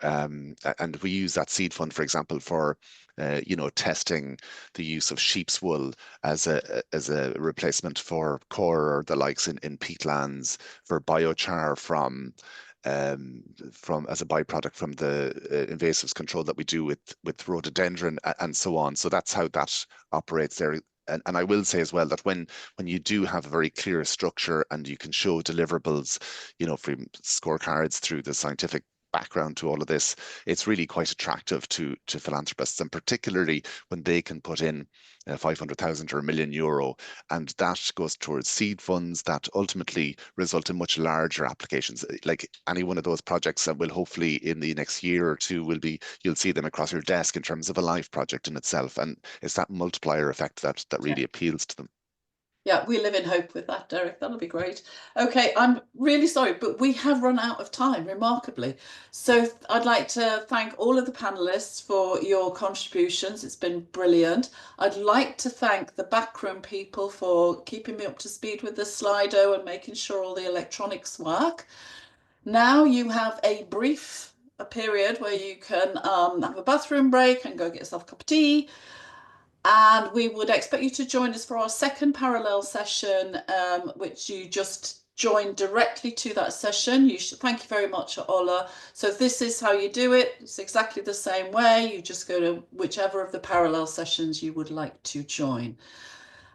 and we use that seed fund, for example, for testing the use of sheep's wool as a replacement for core or the likes in peatlands, for biochar from as a byproduct from the invasives control that we do with rhododendron and so on. So that's how that operates there. And I will say as well that when you do have a very clear structure and you can show deliverables, from scorecards through the scientific background to all of this, it's really quite attractive to philanthropists, and particularly when they can put in 500,000 or €1 million, and that goes towards seed funds that ultimately result in much larger applications. Like any one of those projects that will hopefully in the next year or two you'll see them across your desk in terms of a live project in itself, and it's that multiplier effect that really appeals to them. Yeah, we live in hope with that, Derek. That'll be great. Okay, I'm really sorry, but we have run out of time, remarkably. So I'd like to thank all of the panelists for your contributions. It's been brilliant. I'd like to thank the backroom people for keeping me up to speed with the Slido and making sure all the electronics work. Now you have a period where you can have a bathroom break and go get yourself a cup of tea. And we would expect you to join us for our second parallel session, which you just joined directly to that session. Thank you very much, Ola. So this is how you do it. It's exactly the same way. You just go to whichever of the parallel sessions you would like to join.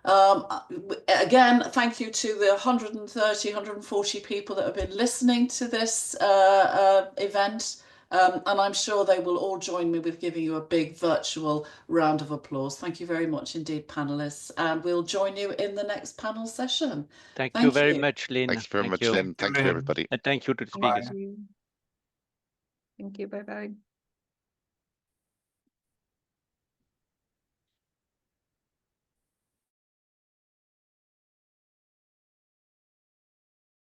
Again, thank you to the 130, 140 people that have been listening to this event. And I'm sure they will all join me with giving you a big virtual round of applause. Thank you very much indeed, panelists. And we'll join you in the next panel session. Thank you very much, Lynn. Thank you very much, Lynn. Thank you, everybody. And thank you to the speakers. Thank you. Bye-bye.